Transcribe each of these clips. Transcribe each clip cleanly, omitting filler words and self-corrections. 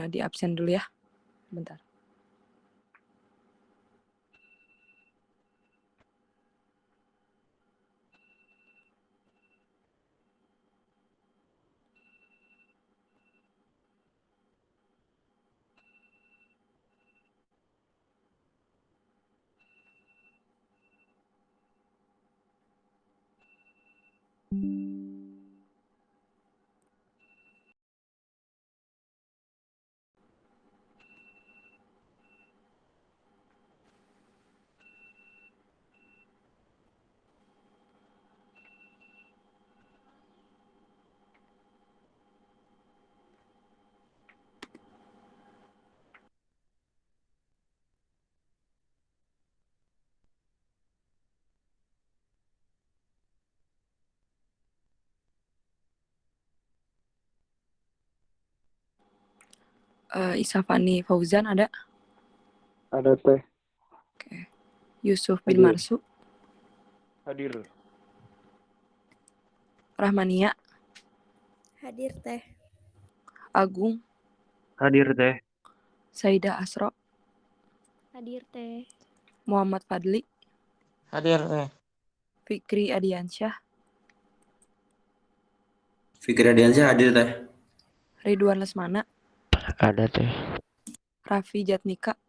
Di absen dulu ya. Bentar. Isafani Fauzan ada? Ada Teh. Oke. Yusuf bin Hadir. Marsu. Hadir. Rahmania. Hadir Teh. Agung. Hadir Teh. Saida Asro. Hadir Teh. Muhammad Fadli. Hadir Teh. Fikri Adiansyah. Fikri Adiansyah hadir Teh. Ridwan Lesmana. Ada Teh. Raffi Jatnika.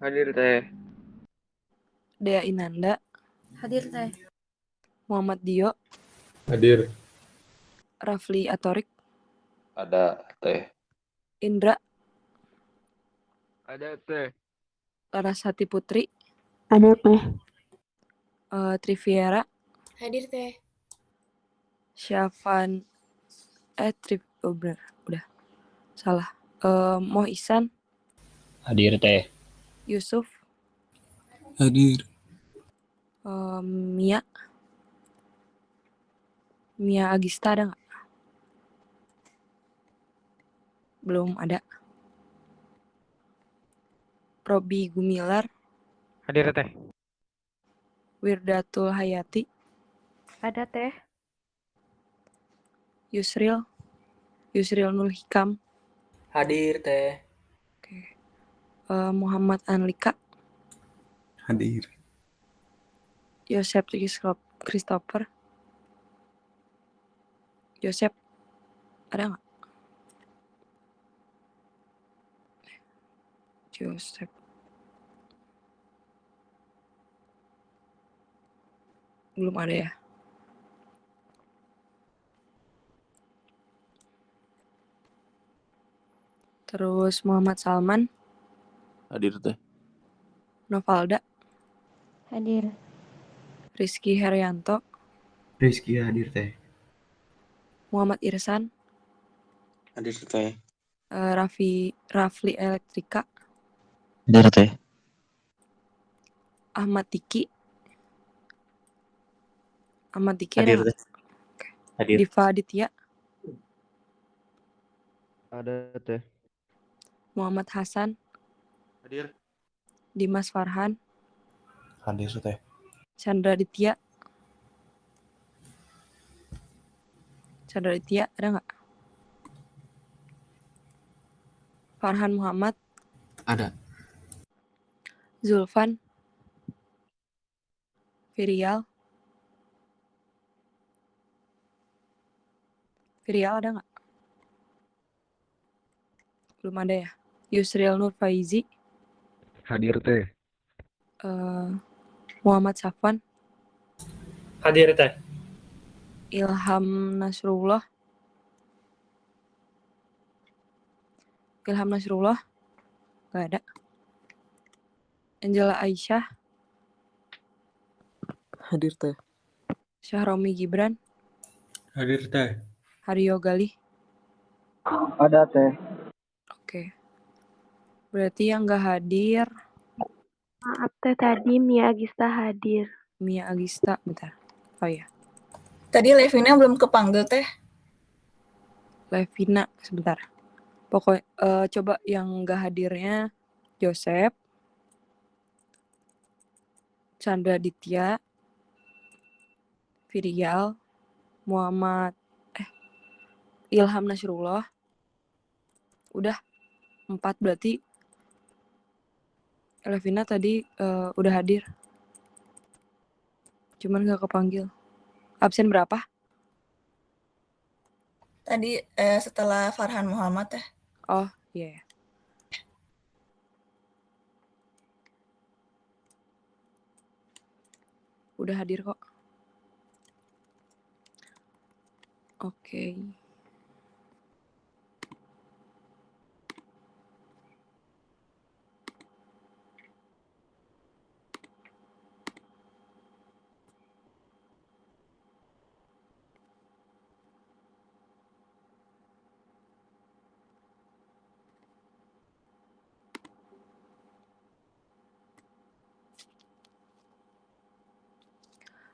Hadir Teh. Dea Inanda. Hadir Teh. Muhammad Dio. Hadir. Rafli Atorik. Ada Teh. Indra. Ada Teh. Larasati Putri. Ada Teh. Triviera. Hadir Teh. Syafan. Bener. Udah. Salah. Moh Ihsan. Hadir Teh. Yusuf. Hadir. Mia. Mia Agista ada nggak? Belum ada. Robi Gumilar. Hadir Teh. Wirdatul Hayati. Ada Teh. Yusril Nur Hikam. Hadir Teh. Oke. Muhammad Anlika. Hadir. Yosep Christopher. Yosep ada nggak? Yosep. Belum ada ya. Terus Muhammad Salman. Hadir Teh. Novalda. Hadir. Rizky Herianto. Rizky hadir Teh. Muhammad Irsan. Hadir Teh. Rafli Elektrika. Hadir Teh. Ahmad Diki. Ada Hadir nggak? Teh. Hadir. Diva Aditya. Ada Teh. Muhammad Hasan. Hadir. Dimas Farhan. Hadir Teh. Chandra Ditya ada nggak? Farhan Muhammad. Ada. Zulfan. Virial ada nggak? Belum ada ya. Yusril Nur Faizi. Hadir Teh. Muhammad Safwan. Hadir Teh. Ilham Nasrullah. Nggak ada. Angela Aisyah. Hadir Teh. Syahromi Gibran. Hadir Teh. Hario Galih. Ada Teh. Oke. Berarti yang nggak hadir Maaf Teh, tadi Mia Agista hadir. Mia Agista. Bentar. Oh ya. Tadi Levina belum kepanggil Teh. Levina. Sebentar. Pokoknya coba yang nggak hadirnya Joseph. Chandra Ditya. Virial. Ilham Nasrullah. Udah 4 berarti Levina tadi udah hadir. Cuman gak kepanggil. Absen berapa? Tadi setelah Farhan Muhammad teh. Oh, iya. Yeah. Udah hadir kok. Oke.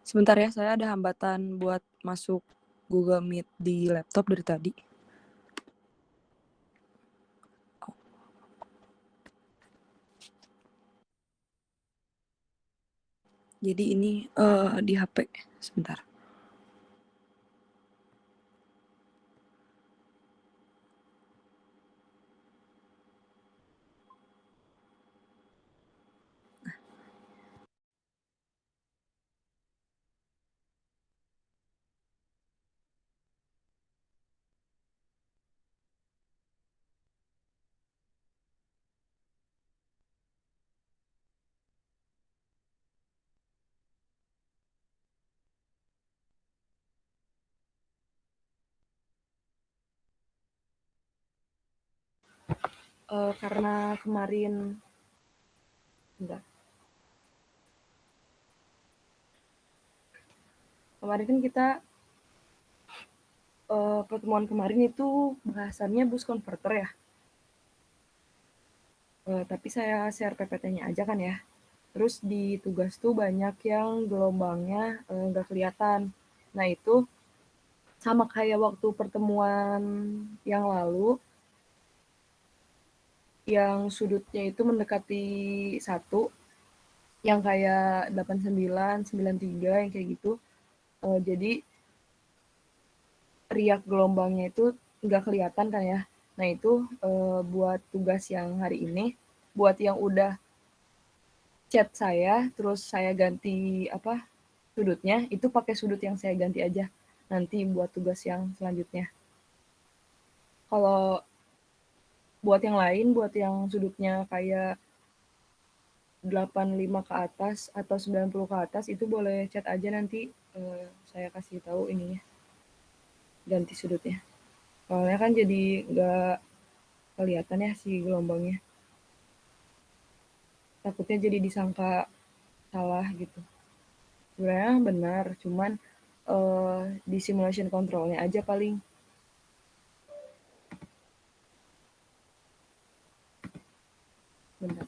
Sebentar ya, saya ada hambatan buat masuk Google Meet di laptop dari tadi. Jadi ini di HP. Sebentar. Karena kemarin kan kita pertemuan kemarin itu bahasannya bus converter ya. Tapi saya share PPT-nya aja kan ya. Terus di tugas tuh banyak yang gelombangnya nggak kelihatan. Nah itu sama kayak waktu pertemuan yang lalu, yang sudutnya itu mendekati 1, yang kayak 89, 93, yang kayak gitu. Jadi riak gelombangnya itu nggak kelihatan kan ya. Nah itu buat tugas yang hari ini, buat yang udah chat saya, terus saya ganti sudutnya, itu pakai sudut yang saya ganti aja. Nanti buat tugas yang selanjutnya. Kalau buat yang lain, buat yang sudutnya kayak 85 ke atas atau 90 ke atas, itu boleh chat aja nanti saya kasih tahu ininya, ganti sudutnya. Soalnya kan jadi nggak kelihatan ya si gelombangnya. Takutnya jadi disangka salah gitu. Sebenarnya benar, cuman di simulation controlnya aja paling. Benar.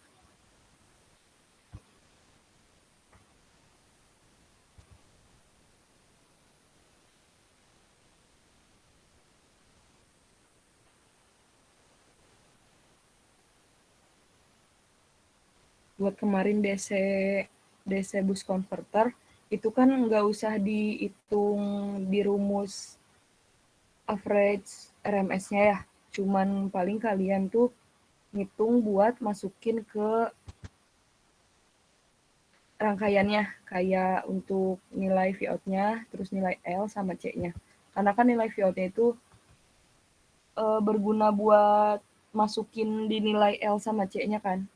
Buat kemarin DC bus converter, itu kan nggak usah dihitung di rumus average RMS-nya ya. Cuman paling kalian tuh ngitung buat masukin ke rangkaiannya, kayak untuk nilai V-out-nya, terus nilai L sama C-nya. Karena kan nilai V-out-nya itu berguna buat masukin di nilai L sama C-nya kan.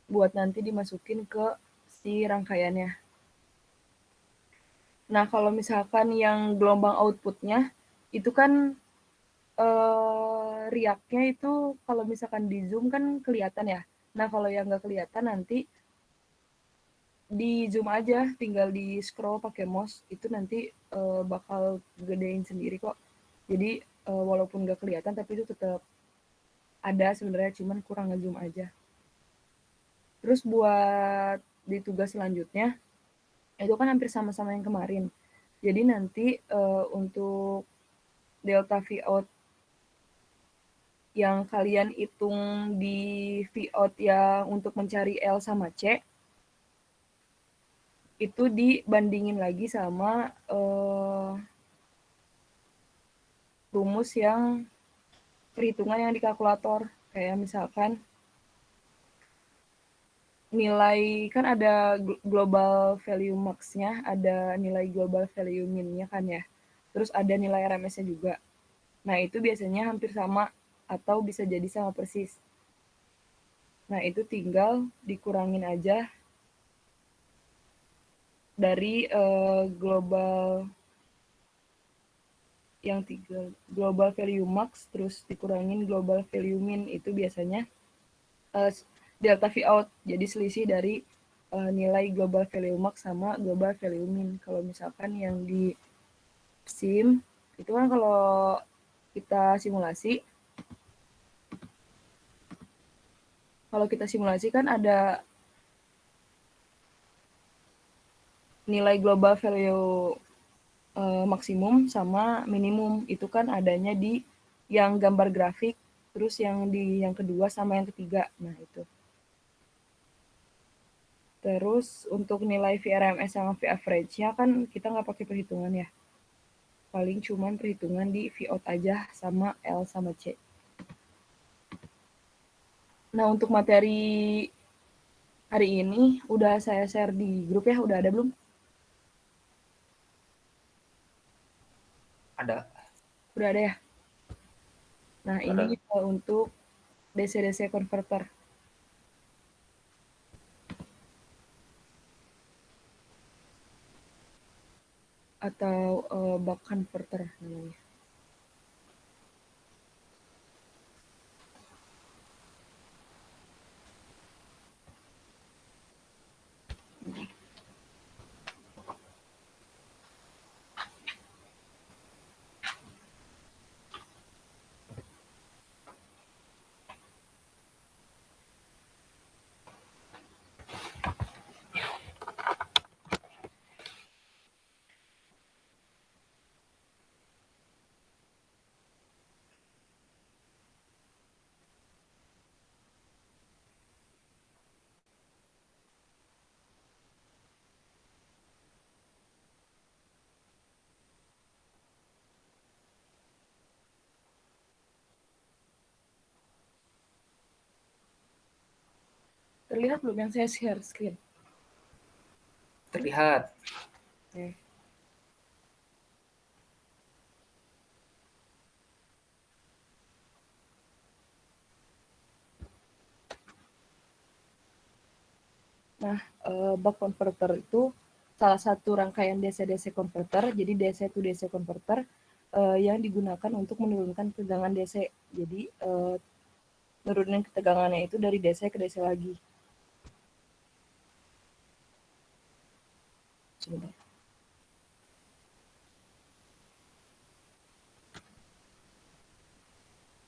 Buat nanti dimasukin ke si rangkaiannya. Nah, kalau misalkan yang gelombang output-nya, itu kan riaknya itu kalau misalkan di zoom kan kelihatan ya. Nah, kalau yang nggak kelihatan nanti di zoom aja, tinggal di scroll pakai mouse, itu nanti bakal gedein sendiri kok. Jadi walaupun nggak kelihatan tapi itu tetap ada sebenarnya, cuman kurang nge-zoom aja. Terus buat di tugas selanjutnya, itu kan hampir sama-sama yang kemarin. Jadi nanti untuk delta V-out yang kalian hitung di V-out yang untuk mencari L sama C, itu dibandingin lagi sama rumus yang perhitungan yang di kalkulator. Kayak misalkan nilai kan ada global value max-nya, ada nilai global value min-nya kan ya. Terus ada nilai RMS-nya juga. Nah, itu biasanya hampir sama atau bisa jadi sama persis. Nah, itu tinggal dikurangin aja dari global yang 3 global value max terus dikurangin global value min, itu biasanya delta V out. Jadi selisih dari nilai global value max sama global value min. Kalau misalkan yang di SIM itu kan kalau kita simulasi kan ada nilai global value maksimum sama minimum. Itu kan adanya di yang gambar grafik, terus yang di yang kedua sama yang ketiga. Nah, itu. Terus untuk nilai VRMS sama V average-nya kan kita nggak pakai perhitungan ya. Paling cuman perhitungan di V out aja sama L sama C. Nah, untuk materi hari ini udah saya share di grup ya, udah ada belum? Ada. Udah ada ya? Nah, ini untuk DC-DC converter. Atau buck converter namanya. Terlihat belum yang saya share screen? Terlihat. Oke. Nah, buck converter itu salah satu rangkaian DC-DC converter. Jadi DC to DC converter yang digunakan untuk menurunkan tegangan DC. Jadi nurunin ketegangannya itu dari DC ke DC lagi. Sebentar.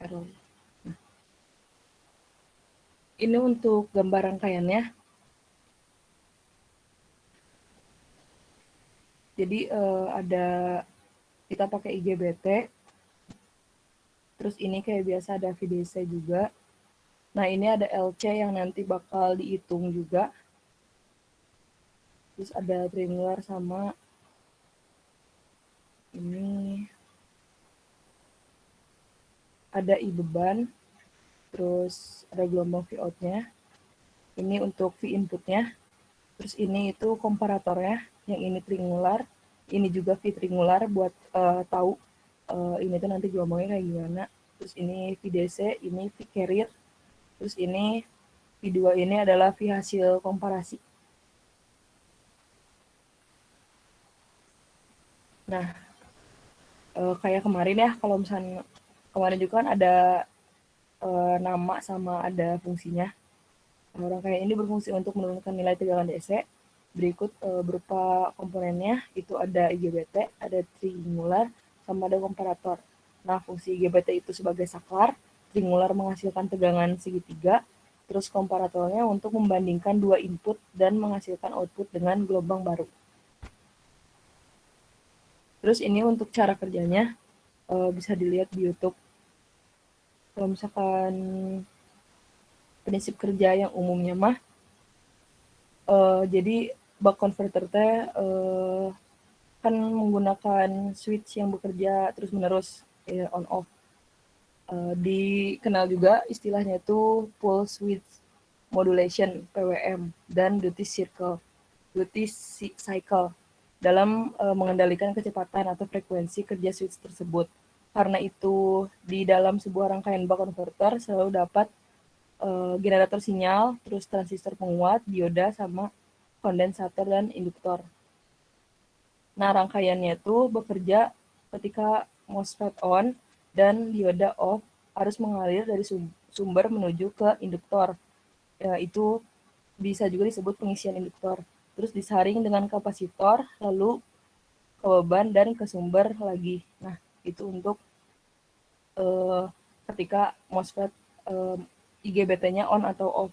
Error. Nah. Ini untuk gambar rangkaiannya. Jadi ada kita pakai IGBT. Terus ini kayak biasa ada VDC juga. Nah, ini ada LC yang nanti bakal dihitung juga. Terus ada triangular sama ini ada I beban. Terus ada gelombang V out-nya. Ini untuk V input-nya. Terus ini itu komparatornya. Yang ini triangular. Ini juga V triangular buat tahu ini tuh nanti gelombangnya kayak gimana. Terus ini VDC, ini V carrier. Terus ini V2 ini adalah V hasil komparasi. Nah, kayak kemarin ya, kalau misalnya kemarin juga kan ada nama sama ada fungsinya. Orang kayak ini berfungsi untuk menurunkan nilai tegangan DC. Berikut berupa komponennya, itu ada IGBT, ada triangular, sama ada komparator. Nah, fungsi IGBT itu sebagai saklar, triangular menghasilkan tegangan segitiga, terus komparatornya untuk membandingkan dua input dan menghasilkan output dengan gelombang baru. Terus ini untuk cara kerjanya bisa dilihat di YouTube. Kalau misalkan prinsip kerja yang umumnya mah, jadi buck converter teh kan menggunakan switch yang bekerja terus-menerus on off. Dikenal juga istilahnya itu pulse width modulation (PWM) dan duty cycle dalam mengendalikan kecepatan atau frekuensi kerja switch tersebut. Karena itu di dalam sebuah rangkaian buck converter selalu dapat generator sinyal, terus transistor penguat, dioda, sama kondensator dan induktor. Nah, rangkaiannya itu bekerja ketika MOSFET on dan dioda off, harus mengalir dari sumber menuju ke induktor. Itu bisa juga disebut pengisian induktor. Terus disaring dengan kapasitor, lalu ke beban dan ke sumber lagi. Nah, itu untuk ketika MOSFET IGBT-nya on atau off.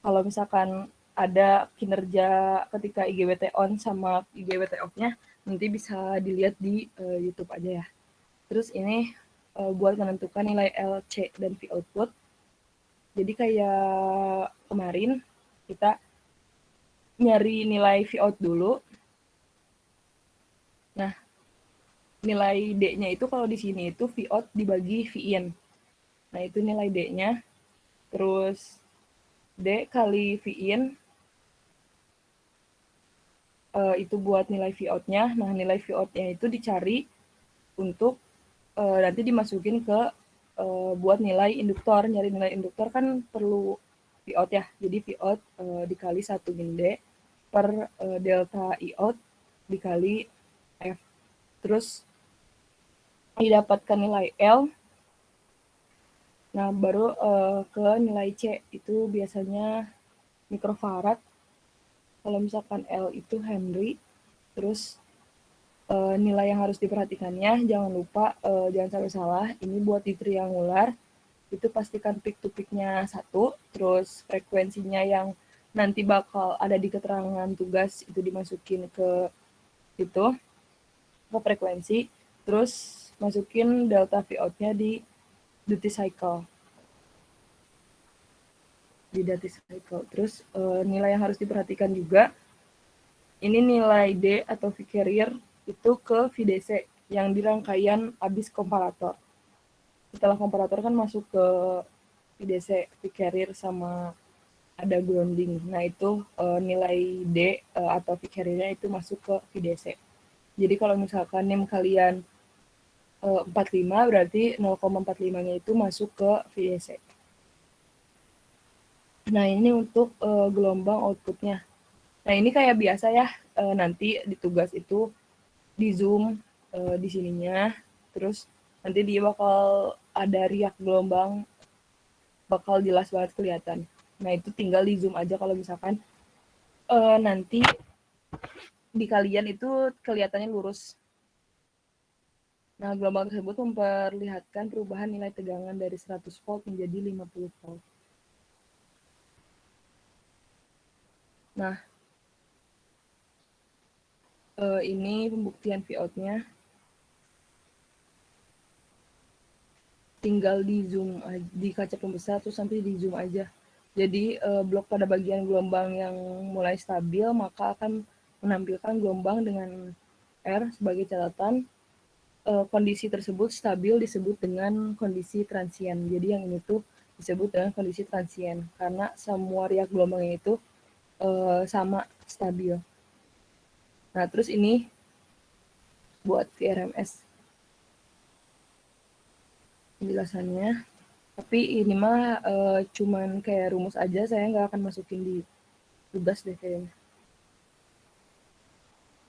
Kalau misalkan ada kinerja ketika IGBT on sama IGBT off-nya, nanti bisa dilihat di YouTube aja ya. Terus ini buat menentukan nilai LC dan V output. Jadi kayak kemarin kita nyari nilai V out dulu. Nah, nilai D-nya itu kalau di sini itu V out dibagi V in. Nah, itu nilai D-nya. Terus D kali V in itu buat nilai V out-nya. Nah, nilai V out-nya itu dicari untuk nanti dimasukin ke buat nilai induktor. Nyari nilai induktor kan perlu V out ya. Jadi V out dikali 1 min D per delta I out dikali F. Terus didapatkan nilai L. Nah, baru ke nilai C. Itu biasanya mikrofarad. Kalau misalkan L itu Henry. Terus nilai yang harus diperhatikannya, jangan lupa, jangan sampai salah, ini buat di triangular, itu pastikan peak to peak-nya 1, terus frekuensinya yang nanti bakal ada di keterangan tugas itu dimasukin ke itu, ke frekuensi, terus masukin delta V out-nya di duty cycle. Di duty cycle. Terus nilai yang harus diperhatikan juga, ini nilai D atau V carrier itu ke VDC yang di rangkaian abis komparator. Setelah komparator kan masuk ke VDC, V carrier sama ada grounding. Nah, itu nilai D atau V carrier-nya itu masuk ke VDC. Jadi kalau misalkan NIM kalian 45, berarti 0,45-nya itu masuk ke VDC. Nah, ini untuk gelombang output-nya. Nah, ini kayak biasa ya, nanti di tugas itu di zoom di sininya, terus nanti dia bakal ada riak gelombang, bakal jelas banget kelihatan. Nah, itu tinggal di zoom aja kalau misalkan nanti di kalian itu kelihatannya lurus. Nah, gelombang tersebut memperlihatkan perubahan nilai tegangan dari 100 volt menjadi 50 volt. Nah, ini pembuktian V out-nya. Tinggal di zoom di kaca pembesar terus nanti di zoom aja. Jadi blok pada bagian gelombang yang mulai stabil maka akan menampilkan gelombang dengan R sebagai catatan. Kondisi tersebut stabil disebut dengan kondisi transien. Jadi yang ini tuh disebut dengan kondisi transien karena semua riak gelombangnya itu sama stabil. Nah, terus ini buat VRMS penjelasannya. Tapi ini mah cuman kayak rumus aja, saya nggak akan masukin di tugas deh kayaknya.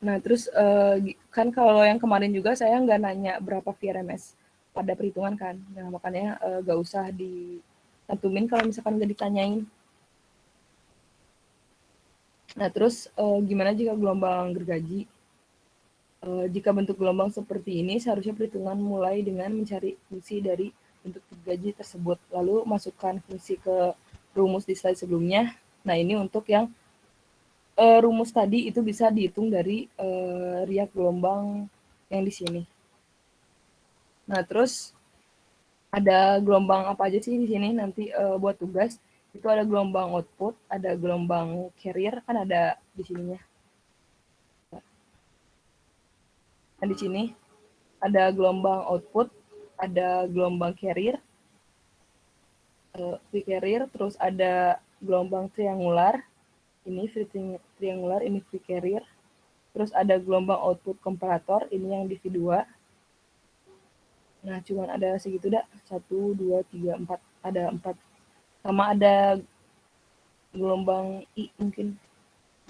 Nah, terus kan kalau yang kemarin juga saya nggak nanya berapa VRMS pada perhitungan kan. Nah, makanya nggak usah ditentuin kalau misalkan nggak ditanyain. Nah, terus gimana jika gelombang gergaji? Jika bentuk gelombang seperti ini, seharusnya perhitungan mulai dengan mencari fungsi dari bentuk gergaji tersebut. Lalu masukkan fungsi ke rumus di slide sebelumnya. Nah, ini untuk yang rumus tadi itu bisa dihitung dari riak gelombang yang di sini. Nah, terus ada gelombang apa aja sih di sini nanti buat tugas. Itu ada gelombang output, ada gelombang carrier, kan ada di sininya. Nah, di sini ada gelombang output, ada gelombang carrier, free carrier, terus ada gelombang triangular, ini free triangular, ini free carrier, terus ada gelombang output komparator, ini yang di V2. Nah, cuman ada segitu dah, 1, 2, 3, 4, ada 4. Sama ada gelombang I mungkin,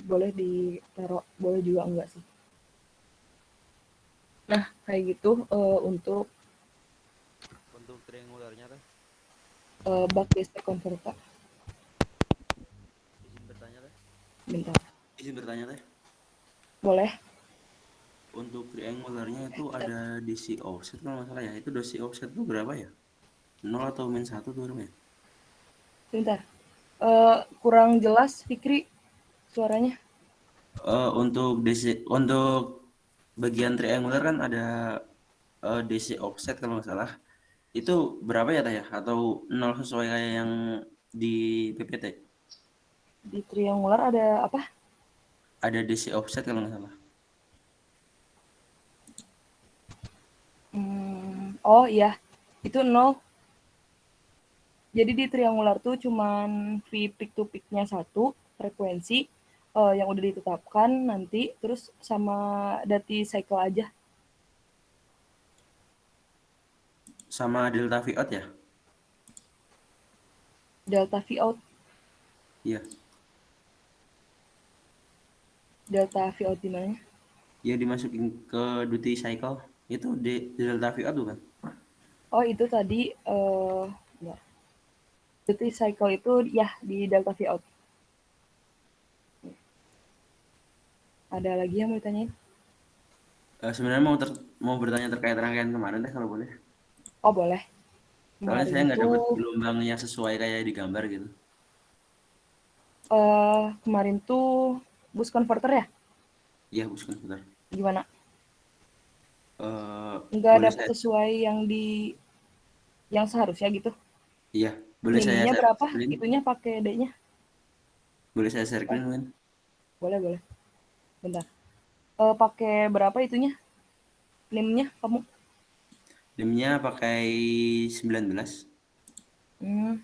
boleh ditaruh, boleh juga enggak sih. Nah, kayak gitu untuk triangularnya teh. Buck-Desider converter. Izin bertanya teh. Bentar, Izin bertanya teh. boleh? Untuk triangularnya itu ada DC offset kalau nggak salah ya. Itu DC offset itu berapa ya? 0 atau -1 tuh berapa ya? Bentar. Kurang jelas Fikri suaranya. Untuk bagian triangular kan ada DC offset kalau nggak salah. Itu berapa ya teh ya? Atau 0 sesuai kayak yang di PPT? Di triangular ada apa? Ada DC offset kalau nggak salah. Oh iya, itu 0. Jadi di triangular tuh cuman V peak to peak-nya 1, frekuensi yang udah ditetapkan nanti, terus sama dati cycle aja. Sama delta V out ya? Delta V out. Iya. Delta V out di mananya? Ya dimasukin ke duty cycle. Itu di delta V out bukan? Oh, itu tadi ya. Duty cycle itu ya di delta V out. Ada lagi yang mau ditanyain? Sebenarnya mau bertanya terkait rangkaian kemarin deh kalau boleh. Oh, boleh. Soalnya saya Kemarin nggak dapat tuh gelombang yang sesuai kayak di gambar gitu. kemarin tuh bus converter ya? Iya, buskan sebentar. Gimana? Nggak Boleh dapat saya? sesuai yang seharusnya gitu. Iya, boleh saya Nilainya share berapa? screen? Itunya pakai D-nya? Boleh saya share screen mungkin? Boleh, boleh. Bentar. Pakai berapa itunya? NIM-nya kamu? NIM-nya pakai 19. Hmm,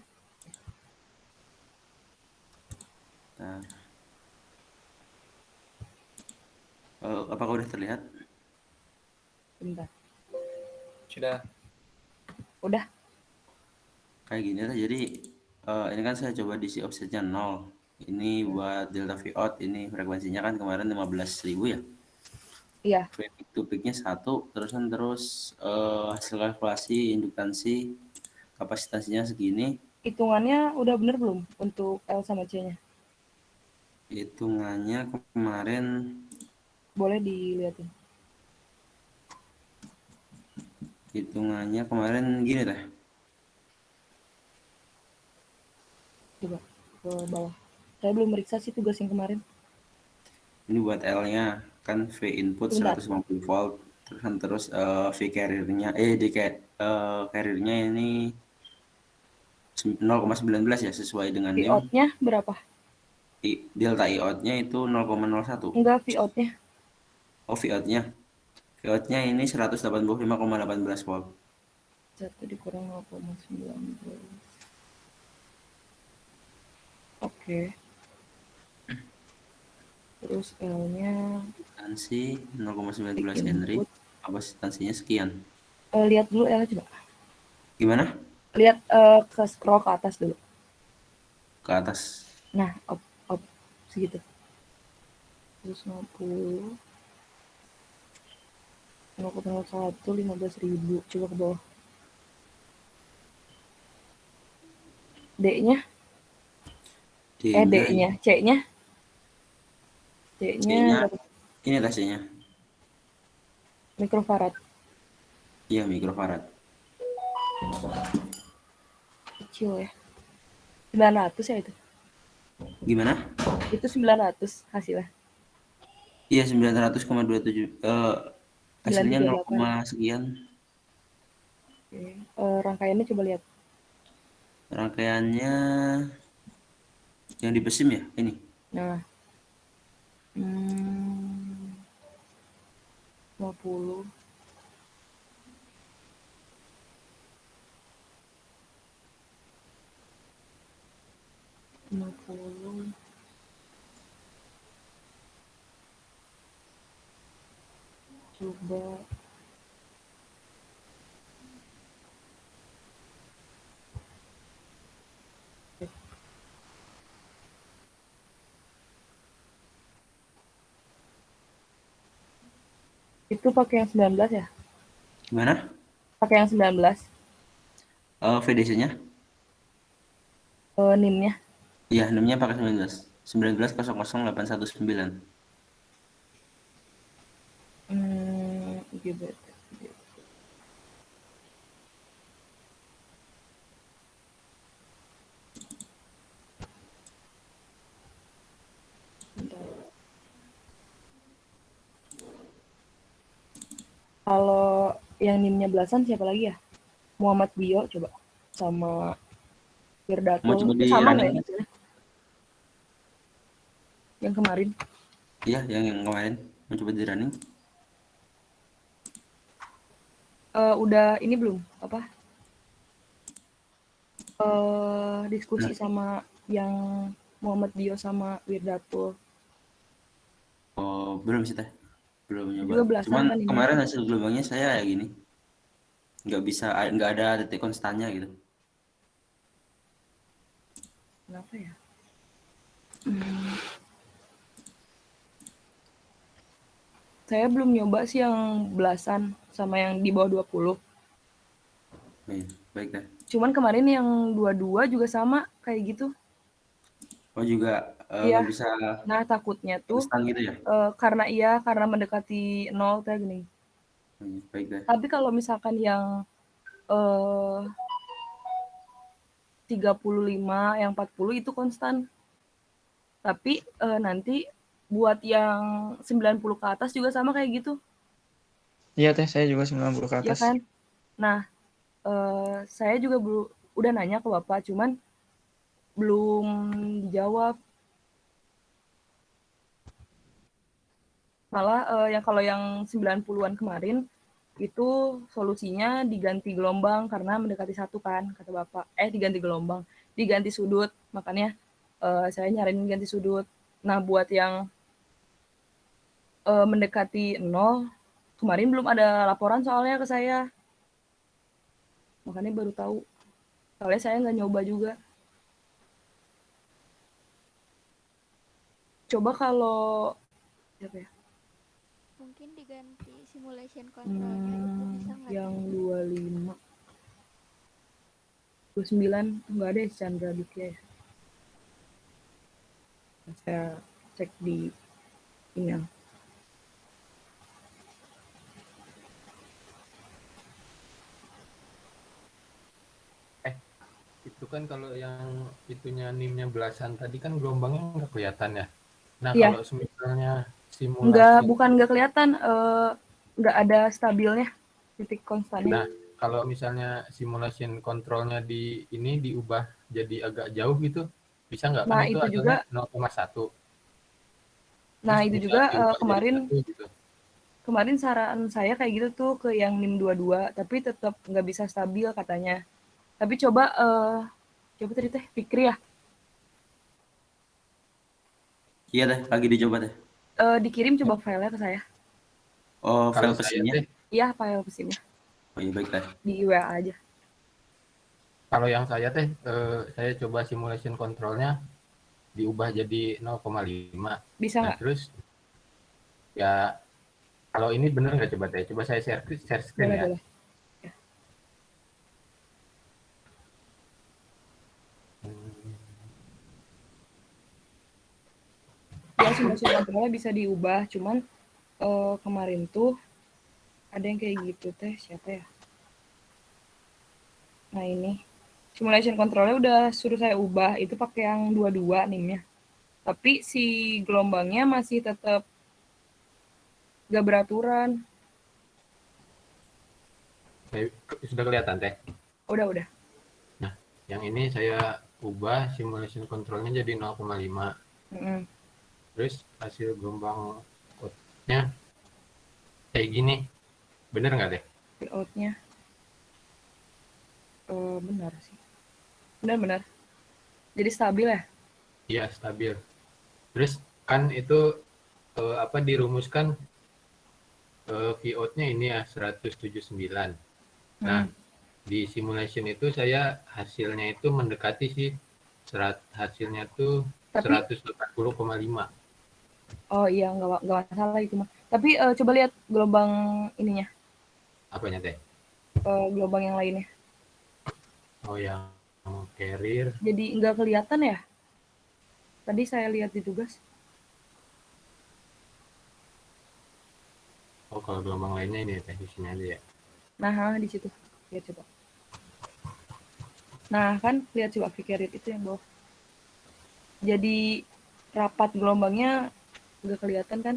Nah, apakah udah terlihat? bentar. Sudah. Udah. Kayak gini lah. Jadi ini kan saya coba DC offsetnya 0. Ini buat delta V out. Ini frekuensinya kan kemarin 15.000 ya. Iya, Peak to peak-nya 1. Terus hasil kalkulasi induktansi kapasitasnya segini. hitungannya udah bener belum untuk L sama C-nya? Hitungannya kemarin Boleh dilihatin. gini teh. Coba ke bawah. Saya belum meriksa sih tugas yang kemarin. Ini buat L-nya kan V input Sebentar. 150 volt. Terus V carrier-nya carrier-nya ini 0,19 ya sesuai dengan V NIM. out-nya berapa? Delta I out-nya itu 0,01. Enggak, V out-nya. Oh, V out-nya. V out-nya ini 185,18 volt. 1 dikurang 0,19. Oke. Terus L-nya Tansi 0,19 peak Henry. input. Kapasitansinya sekian. Lihat dulu L coba. Gimana? Lihat ke scroll ke atas dulu. Ke atas. Nah, up segitu. 150. 0,01 15.000. Coba ke bawah. D-nya? D-nya. C-nya? C-nya C-nya berapa? ini tasnya. Mikrofarad. Iya, mikrofarad. Kecil ya. 900 ya itu. Gimana? Itu 900 hasilnya. Iya, 900,27. Hasilnya 0, 938. sekian. Oke. Rangkaiannya coba lihat. Rangkaiannya yang di pesim ya ini. Nah. 50. 50. Coba. Itu pakai yang 19 ya? Gimana? Pakai yang 19. VDC-nya? NIM-nya. Iya, NIM-nya pakai 19. 19.00.819. GB. Bentar. Kalau yang NIM-nya belasan siapa lagi ya? Muhammad Bio coba. Sama Firdatul. Mau coba di Sama nggak running? ya hasilnya? Yang kemarin. Iya, yang kemarin. Mau coba di running? Udah ini belum? Apa? Diskusi Nah. sama yang Muhammad Bio sama Wirdatul. Oh, belum sih teh. Belum Itu nyoba. juga belasan Cuman kan ini. kemarin hasil gelombangnya saya ya gini. Nggak ada titik konstannya gitu. Kenapa ya? Saya belum nyoba sih yang belasan sama yang di bawah 20. Iya, baik teh. Cuman kemarin yang 22 juga sama kayak gitu. Oh juga Iya. nggak bisa Nah takutnya tuh instan gitu ya? karena mendekati 0 teh gini. Iya, baik teh. Tapi kalau misalkan yang 35, yang 40 itu konstan. Tapi nanti buat yang 90 ke atas juga sama kayak gitu. Iya teh, saya juga 90 ke Ya atas. kan? Nah, saya juga udah nanya ke Bapak, cuman belum dijawab. Malah kalau yang 90-an kemarin itu solusinya diganti gelombang karena mendekati 1 kan, kata Bapak. Diganti gelombang, diganti sudut. Makanya saya nyaranin ganti sudut. Nah, buat yang mendekati 0, kemarin belum ada laporan soalnya ke saya. Makanya baru tahu. Soalnya saya nggak nyoba juga. Coba kalau siapa ya? Mungkin diganti simulation controlnya itu bisa nggak? Yang 25. 29 nggak ada ya Chandra Dikya ya. Saya cek di email. Itu kan kalau yang itunya NIM-nya belasan tadi kan gelombangnya nggak kelihatan ya. Nah, Iya. kalau misalnya simulasi Bukan nggak kelihatan, nggak ada stabilnya titik konstannya. Nah, kalau misalnya simulation controlnya diubah jadi agak jauh gitu, bisa nggak? Kan Nah, itu itu asalnya juga 0,1. Nah, Terus itu bisa juga diubah jadi kemarin 1 gitu. kemarin saran saya kayak gitu tuh ke yang NIM 22, tapi tetap nggak bisa stabil katanya. Tapi coba tadi teh Fikri ya, Iya teh, lagi dicoba teh. dikirim coba filenya ke saya. Oh, Kalau file saya pesannya? teh, Iya, file pesannya. Oh iya, baik teh. Di WA aja. kalau yang saya teh, saya coba simulation controlnya diubah jadi 0,5. Bisa Nah, nggak? terus ya kalau ini bener nggak coba teh? Coba saya share screen ya. Boleh. Ya. Ya, simulasi kontrolnya bisa diubah, cuman kemarin tuh ada yang kayak gitu teh, siapa ya? Nah ini, simulation controlnya udah suruh saya ubah, itu pakai yang 22 NIM-nya. Tapi si gelombangnya masih tetap gak beraturan. Sudah kelihatan teh? Udah. Nah, yang ini saya ubah simulation controlnya jadi 0,5. Terus hasil gelombang outnya kayak gini. Bener nggak deh? Outnya benar sih. Benar. Jadi stabil ya? Iya, stabil. Terus kan itu dirumuskan VOT-nya ini ya 179. Nah, di simulation itu saya hasilnya itu mendekati sih hasilnya tuh Tapi 180,5. oh iya nggak masalah itu mah. Tapi coba lihat gelombang ininya, Apanya teh? gelombang yang lainnya. Oh, yang carrier. Jadi nggak kelihatan ya? Tadi saya lihat di tugas. Oh, kalau gelombang lainnya ini teh di sini aja ya. Nah, di situ. Lihat coba. Nah, kan lihat coba carrier itu yang bawah. Jadi rapat gelombangnya nggak kelihatan kan?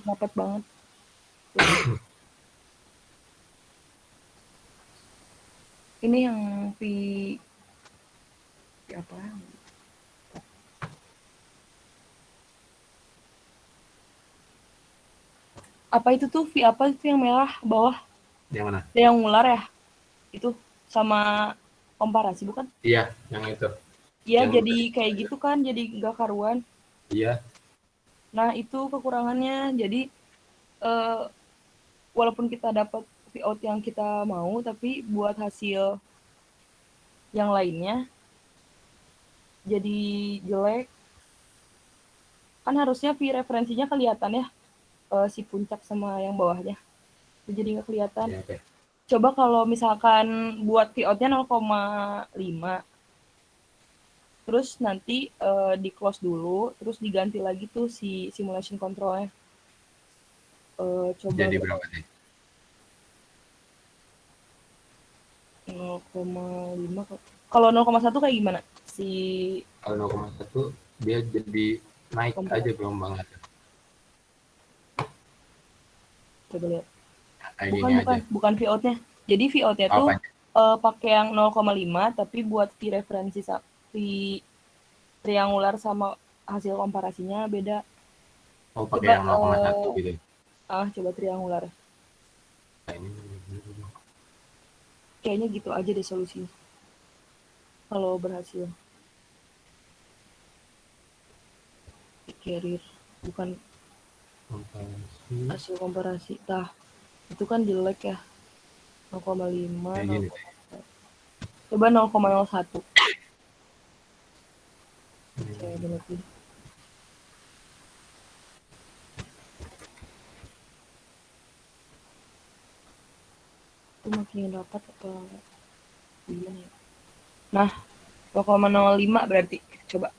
Rapat banget. Ini yang apa? Apa itu tuh apa itu yang merah bawah? Yang mana? Yang ular ya? Itu sama komparasi bukan? Iya, yang itu. Iya, Yang jadi kayak gitu kan, jadi nggak karuan. Iya. Nah, itu kekurangannya. Jadi walaupun kita dapat VOT yang kita mau, tapi buat hasil yang lainnya jadi jelek. Kan harusnya V referensinya kelihatan ya, si puncak sama yang bawahnya. Itu jadi nggak kelihatan. Ya, okay. Coba kalau misalkan buat VOT-nya 0,5, terus nanti di close dulu, terus diganti lagi tuh si simulation control-nya. Coba Jadi berapa sih? 0,5. Kalau 0,1 kayak gimana? Kalau 0,1 dia jadi naik aja gelombangnya. Coba lihat. Bukan VOT-nya. Jadi VOT-nya tuh pakai yang 0,5, tapi buat V referensi V triangular sama hasil komparasinya beda. Oh, pakai yang 0,1 gitu. Coba triangular. Kayaknya gitu aja deh solusinya. Kalau berhasil. Carrier, bukan hasil komparasi. Itu kan jelek ya. 0,5. Coba 0,01. Saya benar sih. Itu makin rapat apa gimana ya? Nah, 0,05 berarti. Coba.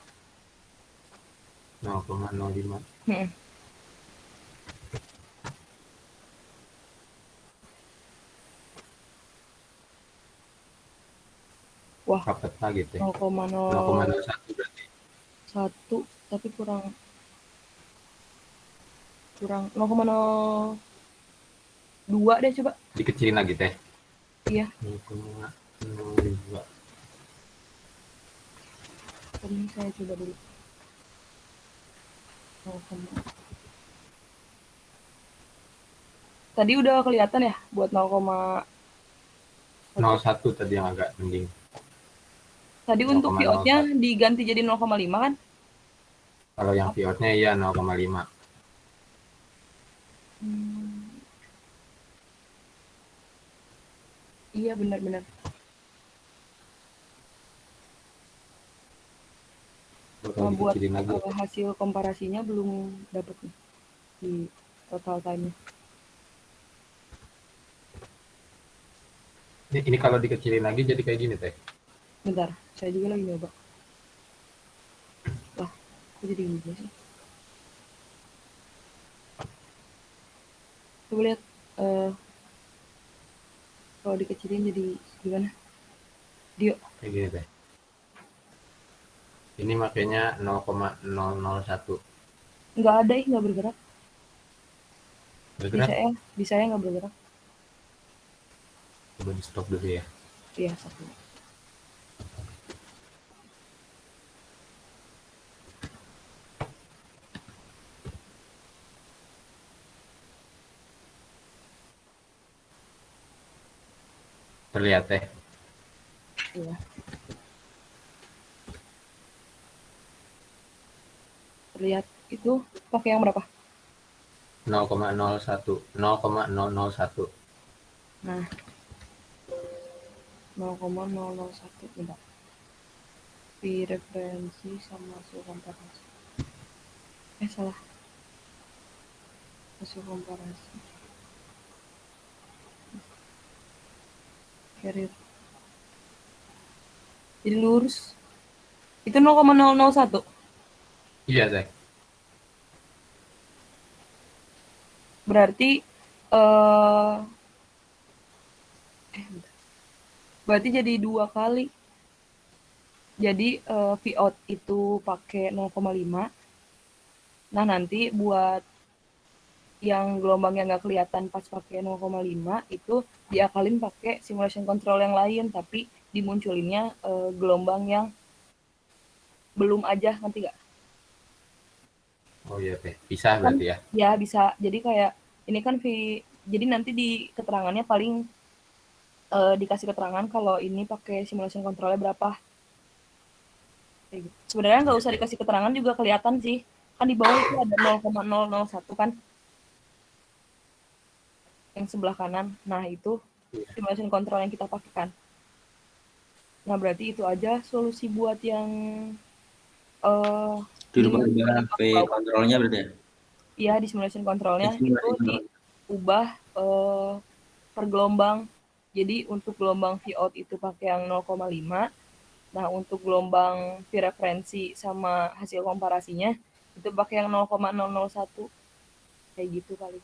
0,05. Wah, rapat lagi teh. 0,01 berarti. 1, tapi kurang 0,02 deh coba. Dikecilin lagi teh. Iya. 0,02. Ini saya coba dulu. 0, tadi udah kelihatan ya buat 0,1 tadi yang agak mending. Tadi untuk VOT-nya diganti jadi 0,5 kan? Kalau yang VOT-nya iya 0,5. Iya benar-benar. Buat hasil komparasinya belum dapat nih di total time-nya. Ini kalau dikecilin lagi jadi kayak gini teh. Bentar, saya juga lagi nyoba. Wah, kok jadi gini sih? Coba lihat kalau dikecilin jadi gimana? Dio. Kayak gini teh. Ini makanya 0,001. Nggak ada nggak bergerak. Bergerak? Bisa ya nggak bergerak. Coba di stop dulu ya. Iya, satu. Terlihat teh. Iya. Lihat itu pakai yang berapa? 0,01. 0,001. Nah, 0,001 bentar. Di referensi sama hasil komparasi. Salah. Hasil komparasi. Carrier. Jadi lurus. Itu 0,001. Iya, Teh. Berarti bentar. Berarti jadi 2 kali. Jadi Vout itu pakai 0,5. Nah, nanti buat yang gelombang yang nggak kelihatan pas pakai 0,5 itu diakalin pakai simulation control yang lain, tapi dimunculinnya gelombang yang belum aja, ngerti nggak? Oh iya, Teh. Bisa berarti ya? Ya, bisa. Jadi kayak ini kan jadi nanti di keterangannya paling dikasih keterangan kalau ini pakai simulation controlnya berapa. Kayak gitu. Sebenarnya nggak usah dikasih keterangan juga kelihatan sih. Kan di bawah itu ada 0,001 kan. Yang sebelah kanan. Nah, itu simulation control yang kita pakai kan. Nah, berarti itu aja solusi buat yang Dirubah V kontrolnya berarti ya? Iya, di simulation controlnya itu diubah per gelombang. Jadi untuk gelombang Vout itu pakai yang 0,5. Nah, untuk gelombang V referensi sama hasil komparasinya itu pakai yang 0,001. Kayak gitu kali.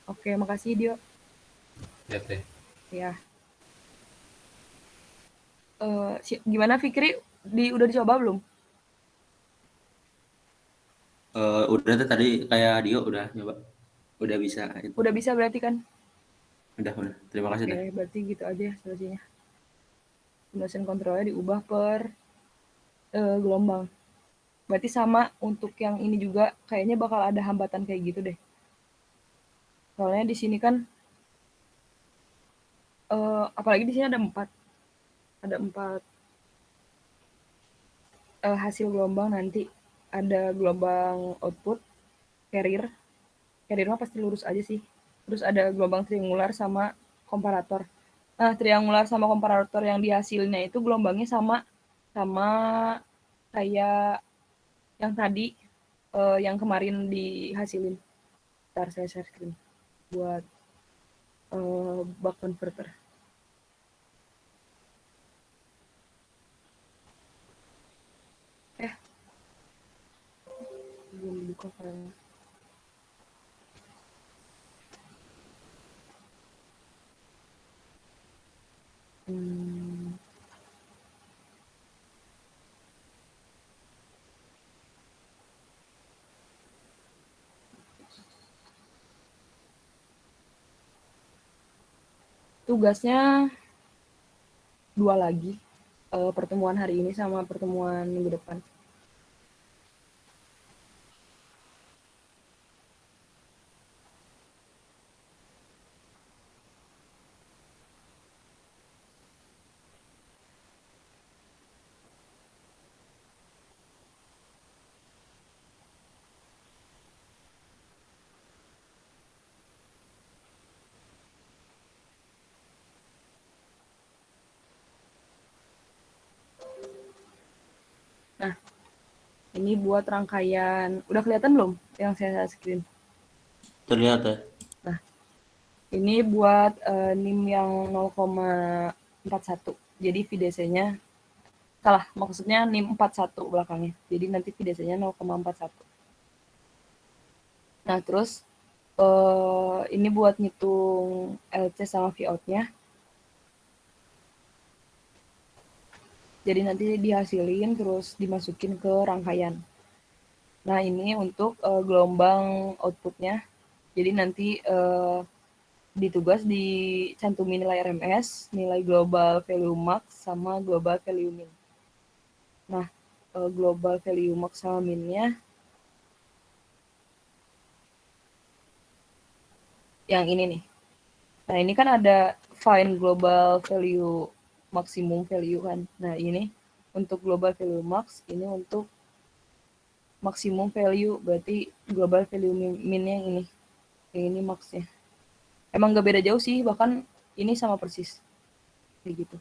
Oke, makasih Dio. Ya, Teh. Ya. Gimana Fikri? Udah dicoba belum? Udah tuh tadi kayak Dio udah nyoba. Udah bisa. Udah bisa berarti kan? Udah. Terima kasih. Oke, berarti gitu aja solusinya. Simulation controlnya diubah per gelombang. Berarti sama untuk yang ini juga kayaknya bakal ada hambatan kayak gitu deh. Soalnya di sini kan apalagi di sini ada 4. Ada 4 hasil gelombang nanti. Ada gelombang output, carrier. Carrier mah pasti lurus aja sih. Terus ada gelombang triangular sama komparator. Nah, triangular sama komparator yang dihasilnya itu gelombangnya sama kayak yang tadi yang kemarin dihasilin. Ntar saya share screen buat buck converter. Belum dibuka filenya. Tugasnya 2 lagi, pertemuan hari ini sama pertemuan minggu depan. Nah, ini buat rangkaian. Udah kelihatan belum yang saya screen? Terlihat ya. Nah, ini buat NIM yang 0,41. Jadi VDC-nya salah, maksudnya NIM 41 belakangnya. Jadi nanti VDC-nya 0,41. Nah, terus ini buat ngitung LC sama Vout-nya. Jadi nanti dihasilin terus dimasukin ke rangkaian. Nah, ini untuk gelombang outputnya. Jadi nanti di tugas dicantumin nilai RMS, nilai global value max, sama global value min. Nah, global value max sama minnya yang ini nih. Nah, ini kan ada find global value maximum value kan. Nah, ini untuk global value max, ini untuk maksimum value, berarti global value min-nya yang ini max-nya. Emang nggak beda jauh sih, bahkan ini sama persis. Kayak gitu.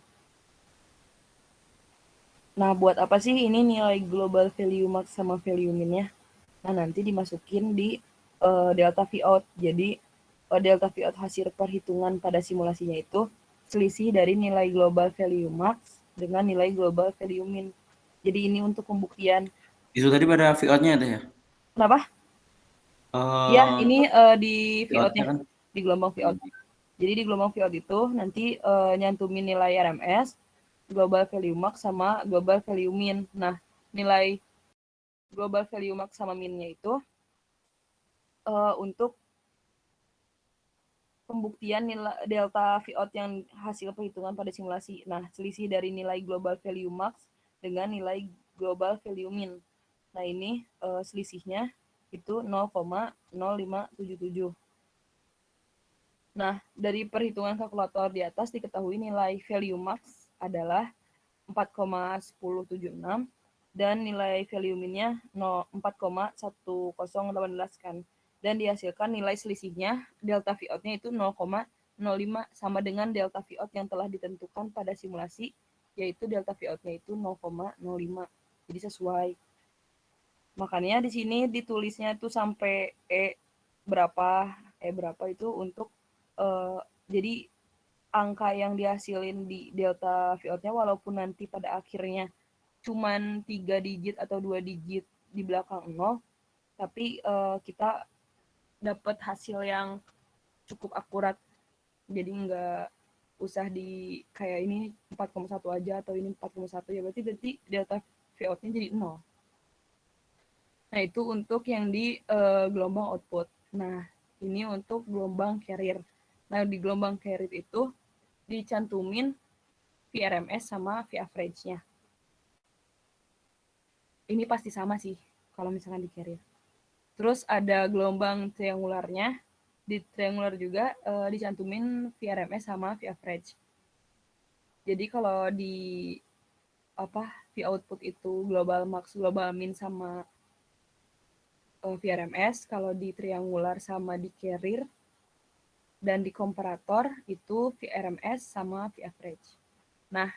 Nah, buat apa sih ini nilai global value max sama value min-nya? Nah, nanti dimasukin di delta Vout. Jadi, delta Vout hasil perhitungan pada simulasinya itu selisih dari nilai global value max dengan nilai global value min. Jadi, ini untuk pembuktian. Itu tadi pada Vout-nya ada ya? Kenapa? Ya, ini di Vout-nya Vout-nya, kan? di gelombang Vout. Jadi di gelombang Vout itu nanti nyantumin nilai RMS, global value max sama global value min. Nah, nilai global value max sama min-nya itu untuk pembuktian nilai delta Vout yang hasil perhitungan pada simulasi. Nah, selisih dari nilai global value max dengan nilai global value min. Nah, ini selisihnya itu 0,0577. Nah, dari perhitungan kalkulator di atas diketahui nilai value max adalah 4,1076 dan nilai value min-nya 4,1018 kan. Dan dihasilkan nilai selisihnya delta Vout-nya itu 0,05 sama dengan delta Vout yang telah ditentukan pada simulasi, yaitu delta Vout-nya itu 0,05. Jadi sesuai. Makanya di sini ditulisnya itu sampai berapa itu untuk jadi angka yang dihasilin di delta Vout-nya walaupun nanti pada akhirnya cuman 3 digit atau 2 digit di belakang 0, tapi kita dapat hasil yang cukup akurat. Jadi nggak usah di kayak ini 4,1 aja atau ini 4,1 ya, berarti delta Vout-nya jadi 0. Nah, itu untuk yang di gelombang output. Nah, ini untuk gelombang carrier. Nah, di gelombang carrier itu dicantumin VRMS sama V-average-nya. Ini pasti sama sih kalau misalkan di carrier. Terus ada gelombang triangularnya. Di triangular juga dicantumin VRMS sama V-average. Jadi kalau di V-output itu global max, global min sama VRMS, kalau di triangular sama di carrier dan di komparator itu VRMS sama V-average. Nah,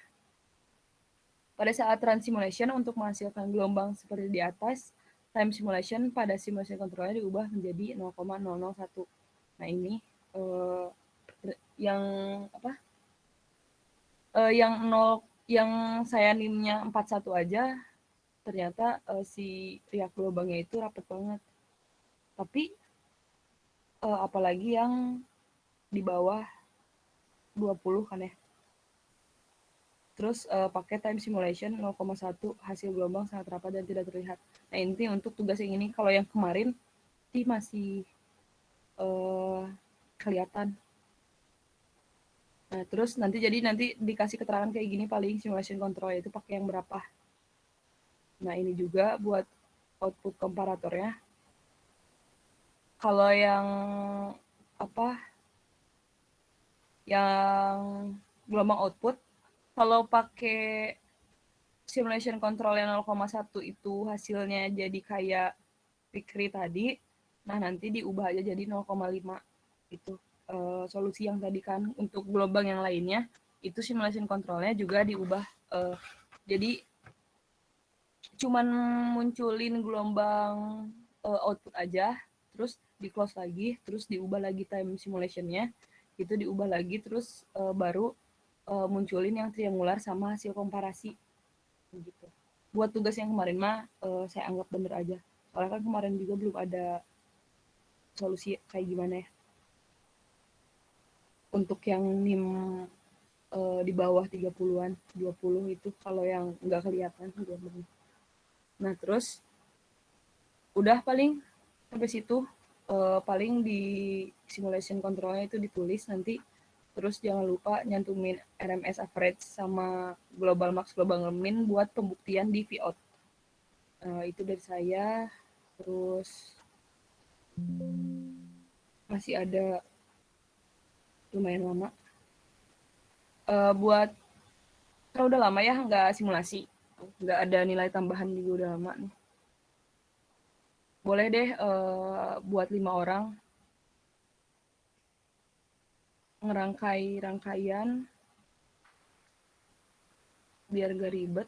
pada saat run simulation untuk menghasilkan gelombang seperti di atas, time simulation pada simulation controlnya diubah menjadi 0,001. Nah, ini yang yang saya NIM-nya 41 aja, ternyata si riak gelombangnya itu rapet banget. Tapi apalagi yang di bawah 20 kan ya. Terus pakai time simulation 0,1, hasil gelombang sangat rapat dan tidak terlihat. Nah, ini untuk tugas yang ini. Kalau yang kemarin sih masih kelihatan. Nah, terus nanti dikasih keterangan kayak gini, paling simulation control itu pakai yang berapa. Nah, ini juga buat output komparatornya. Kalau yang yang gelombang output, kalau pakai simulation control yang 0,1 itu hasilnya jadi kayak Fikri tadi, nah nanti diubah aja jadi 0,5 itu solusi yang tadi kan. Untuk gelombang yang lainnya itu simulation controlnya juga diubah jadi cuman munculin gelombang output aja, terus di close lagi, terus diubah lagi time simulationnya, itu diubah lagi, terus baru munculin yang triangular sama hasil komparasi gitu. Buat tugas yang kemarin mah saya anggap bener aja, soalnya kan kemarin juga belum ada solusi kayak gimana ya untuk yang NIM di bawah 30-an, 20 itu kalau yang nggak kelihatan. Nah, terus udah paling sampai situ. Paling di simulation controlnya itu ditulis nanti. Terus jangan lupa nyantumin RMS average sama global max, global min buat pembuktian di Vout. Itu dari saya. Terus masih ada lumayan lama. Buat kan udah lama ya nggak simulasi, nggak ada nilai tambahan juga udah lama nih. Boleh deh buat 5 orang ngerangkai rangkaian biar gak ribet,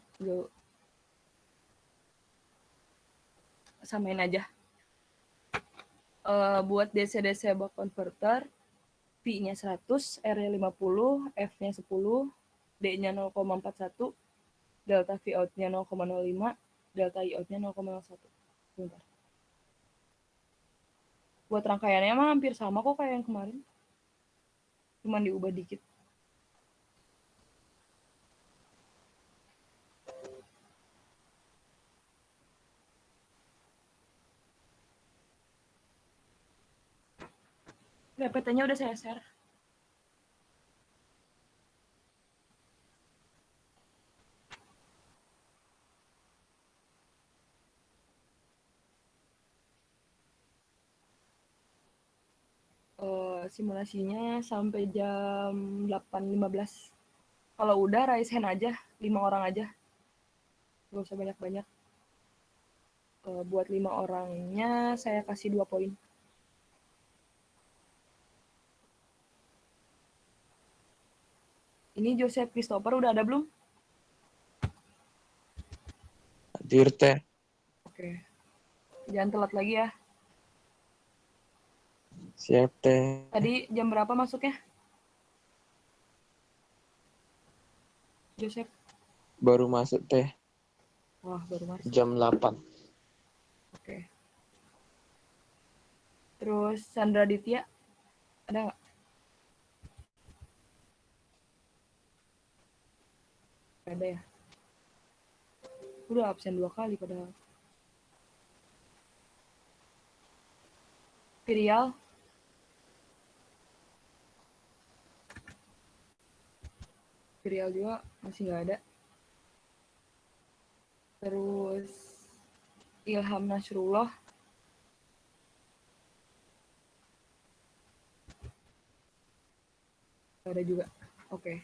samain aja. Buat DC-DC buck converter, P-nya 100, R-nya 50, F-nya 10, D-nya 0,41, delta V out-nya 0,05, delta I out-nya 0,01. Bentar. Buat rangkaiannya emang hampir sama kok kayak yang kemarin. Cuman diubah dikit. PPT-nya udah saya share. Simulasinya sampai jam 8.15. Kalau udah raise hand aja, 5 orang aja. Gak usah banyak-banyak. Buat 5 orangnya saya kasih 2 poin. Ini Joseph Christopher udah ada belum? Hadir teh. Oke. Jangan telat lagi ya. Siap teh. Tadi jam berapa masuknya? Joseph? Baru masuk teh. Wah, baru masuk. Jam 8. Oke. Terus Sandra Ditya, ada nggak? Nggak ada ya? Udah absen 2 kali padahal. Virial? Virial juga masih nggak ada. Terus Ilham Nasrullah. Nggak ada juga. Oke.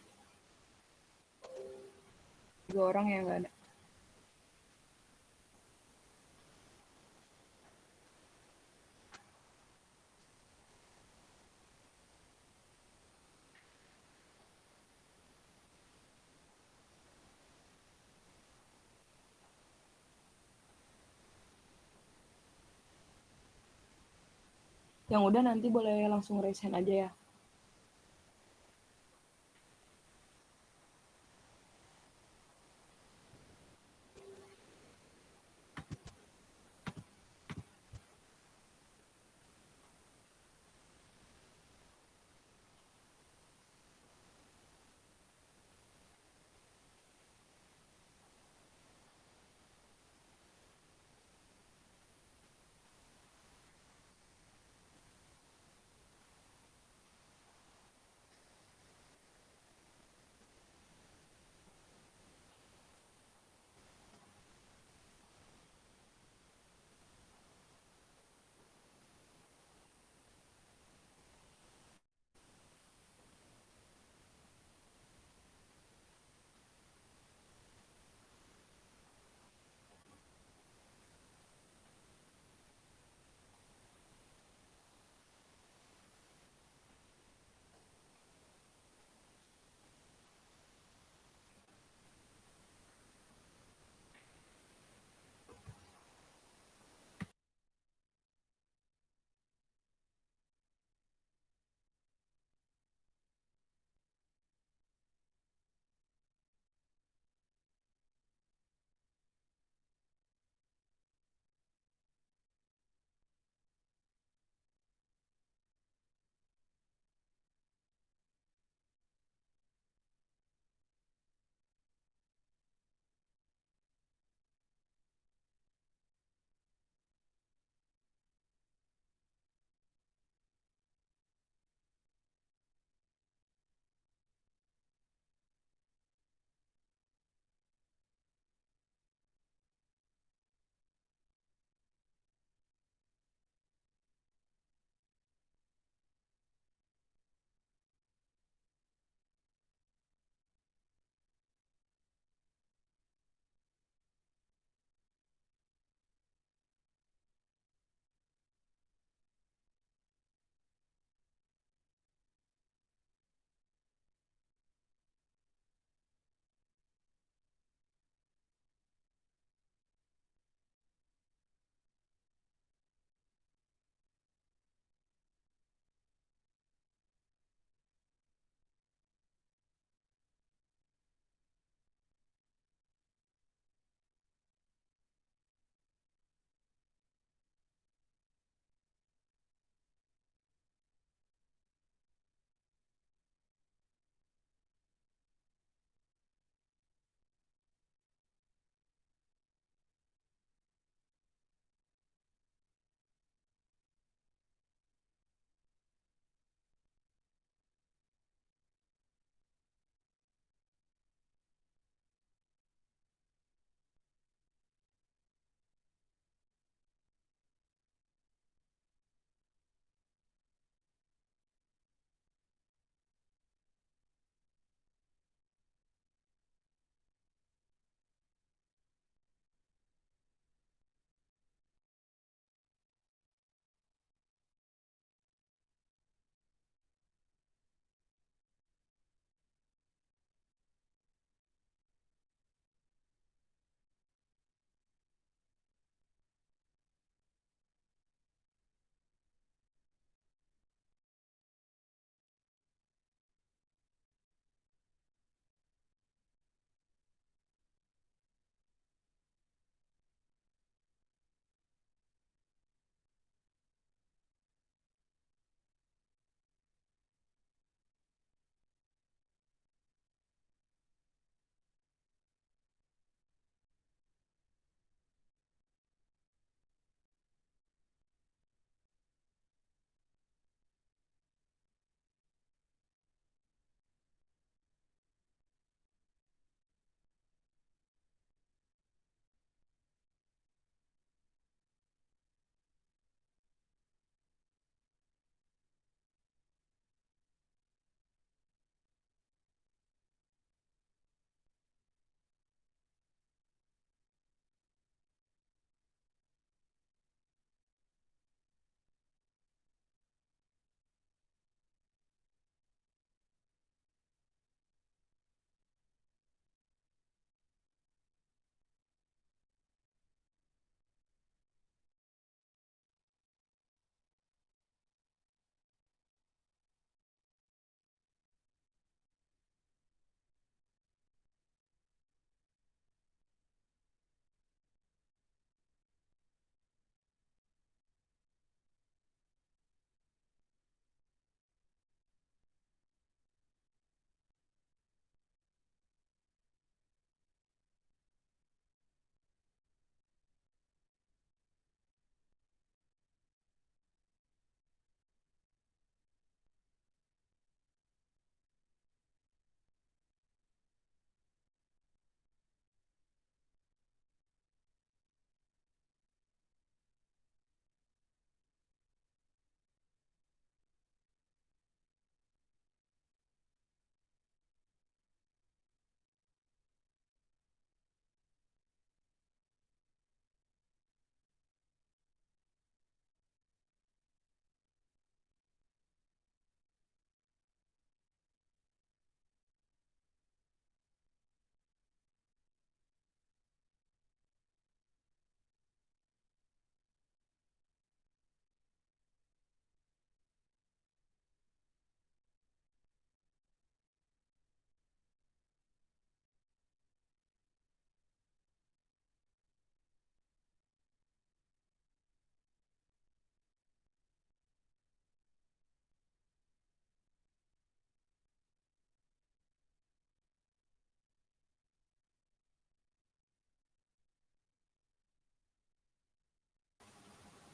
3 orang yang nggak ada. Yang udah nanti boleh langsung raise hand aja ya.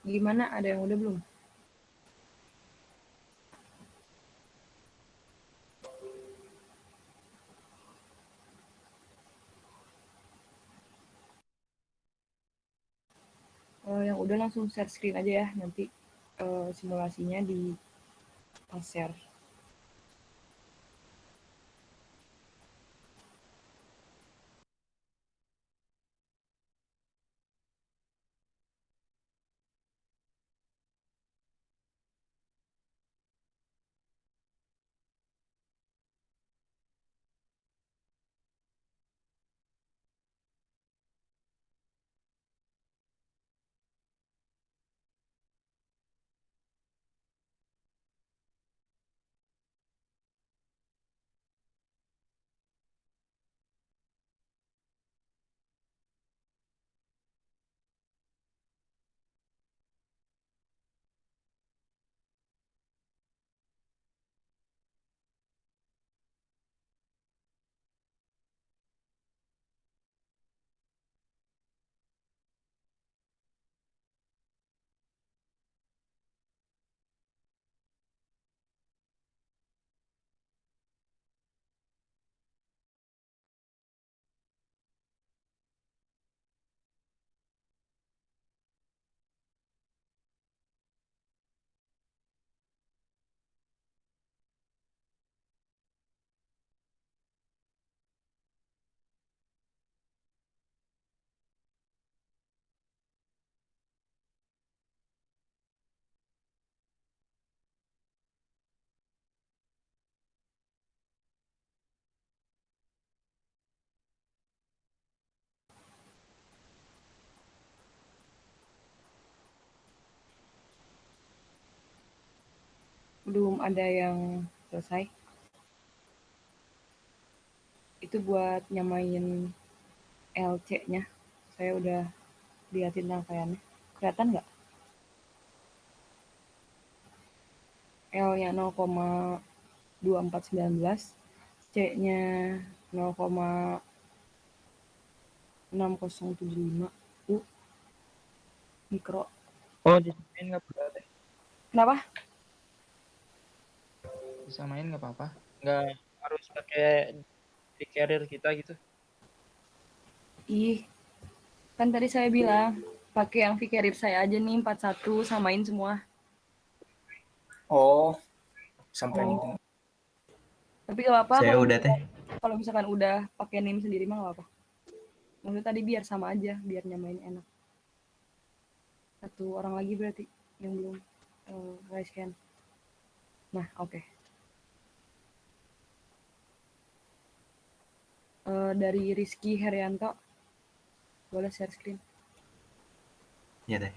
Gimana, ada yang udah belum? Yang udah langsung share screen aja ya, nanti simulasinya di pas share. Belum ada yang selesai. Itu buat nyamain LC-nya. Saya udah liatin rangkaiannya. Kelihatan nggak? L-nya 0,2419, C-nya 0,6075, U mikro. Oh, disamain nggak apa-apa teh? Kenapa? Disamain nggak apa-apa? Nggak harus pakai di carrier kita gitu? Ih, kan tadi saya bilang pakai yang V-carrier saya aja nih 41, samain semua. Oh, sampai Oh. Tapi gak apa-apa saya kalau udah teh. kalau misalkan udah pakai NIM sendiri mah gak apa-apa. Maksudnya tadi biar sama aja, biar nyamain enak. Satu orang lagi berarti yang belum raise hand. Nah, oke. Dari Rizky Herianto, boleh share screen. Iya teh.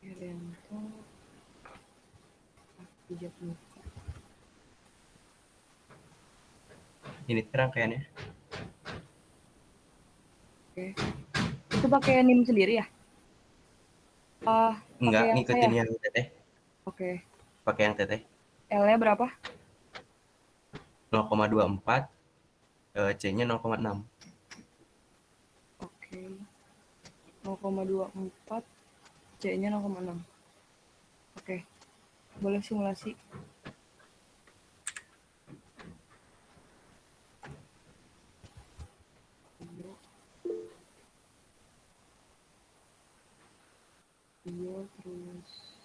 Herianto, pijat muka. Ini rangkaiannya. Oke. Itu pakai NIM sendiri ya? Enggak, pakai yang ngikutin saya. yang teteh. Oke. Pakai yang teteh. L-nya berapa? 0,24, C-nya 0,6. Oke. 0,24, C-nya 0,6. Oke. Boleh simulasi. Video terus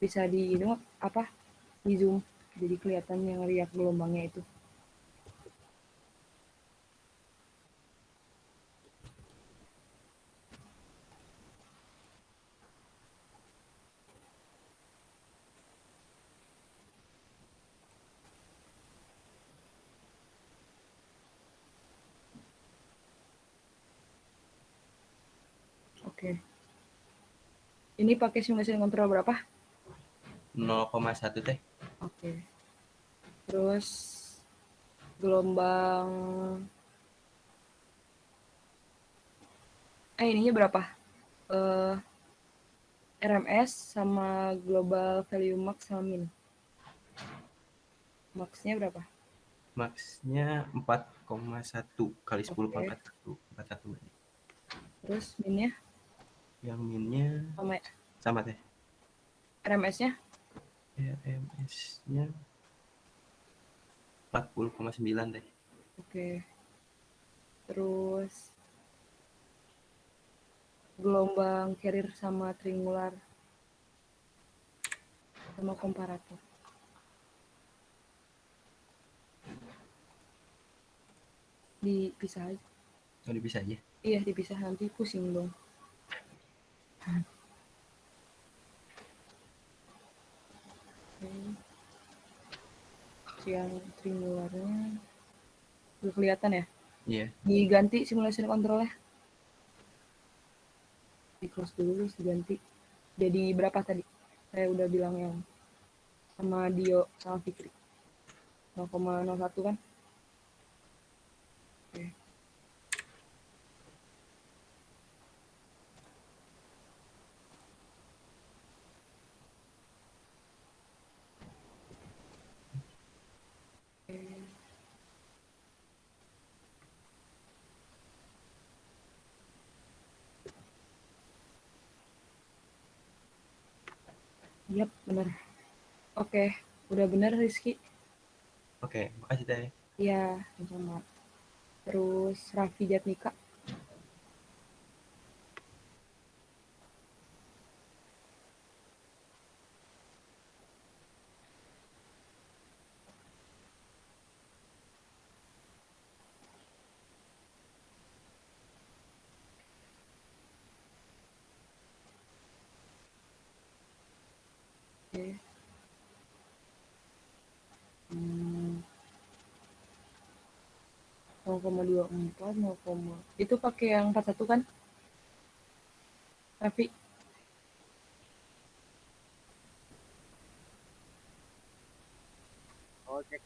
bisa di ini apa di zoom jadi kelihatan yang riak gelombangnya itu. Oke. Ini pakai simulasi kontrol berapa? 0,1 teh. Oke. Terus gelombang ininya berapa? RMS sama global value max sama min. Max-nya berapa? Max-nya 4,1 kali 10 Oke. pangkat 1. 41 berarti. Terus minnya Yang minnya sama ya? sama teh. RMS-nya? RMS-nya 40,9 teh. Oke. Terus gelombang carrier sama triangular sama komparator. Dipisah aja. Oh, dipisah aja. Iya, dipisah, nanti pusing dong. Yang triangularnya udah kelihatan ya? Iya. Diganti simulation control-nya. Di close dulu terus diganti. Jadi berapa tadi? Saya udah bilang yang sama Dio sama Fikri. 0,01 kan? Oke. Yap, benar. Oke, udah benar Rizky. Oke, makasih teh. Iya, sama. Terus Raffi Jatnika. Oke. 0,24, 0, itu pakai yang 41 kan? Raffi? Oh, cek.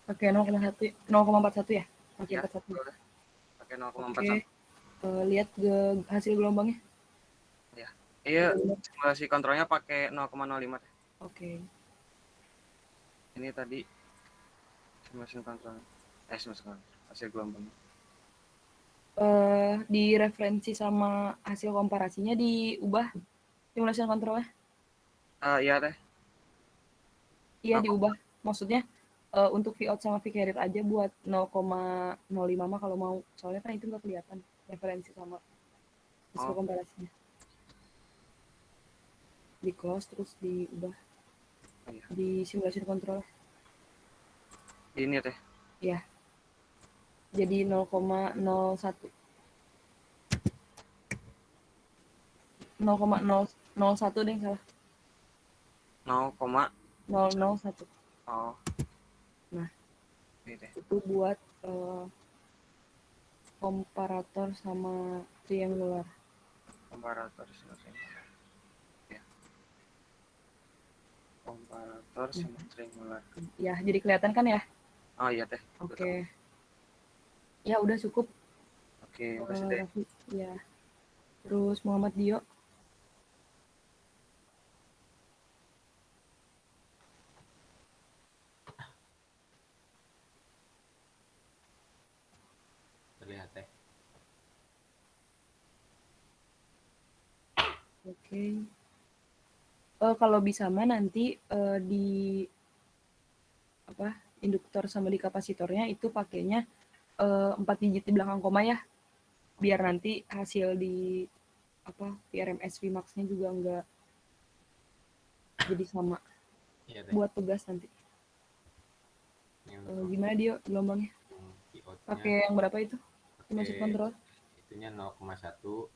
Pakai 0,41 ya? Pakai Ya, 41. pakai 0,41. Oke. Lihat hasil gelombangnya. Ya. Iya, simulasi kontrolnya pakai 0,05 teh. Oke. Ini tadi simulasi kontrol. Simulasi kontrol. Hasil gelombangnya. Di referensi sama hasil komparasinya diubah simulation controlnya? Iya teh. Iya diubah. Maksudnya untuk V out sama V carrier aja buat 0,05 mah kalau mau. Soalnya kan itu nggak kelihatan referensi sama hasil komparasinya. Di close terus diubah. Iya. Di simulation control. Ini teh. Iya. Jadi 0,01. 0,001 deh salah. 0,001. Oh. Nah, ini teh. itu buat komparator sama triangular. Komparator sama triangular. Ya. Komparator sama triangular. Ya, jadi kelihatan kan ya? Oh iya teh. Oke. Ya udah cukup. Oke, makasih teh. Ya. Terus Muhammad Dio. Terlihat teh. Oke. Kalau bisa mah nanti di induktor sama di kapasitornya itu pakainya 4 digit di belakang koma ya, biar nanti hasil di VRMS Vmax-nya juga enggak jadi sama. Iya, buat tugas nanti. Gimana dia gelombangnya? Pakai yang berapa itu? Masuk kontrol? Itunya 0,1.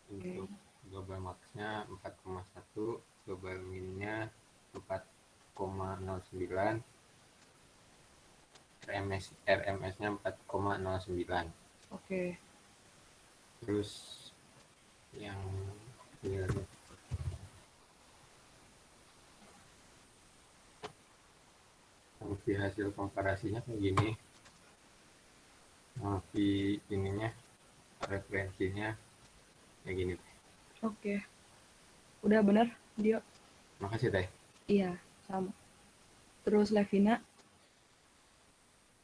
Untuk global max-nya 4,1, global min-nya 4,09, RMS-nya 4,09. Oke. Terus yang fungsi hasil komparasinya kayak gini. V ininya, referensinya kayak gini. Oke. Udah bener, Dio? Makasih Teh. Iya, sama. Terus Levina?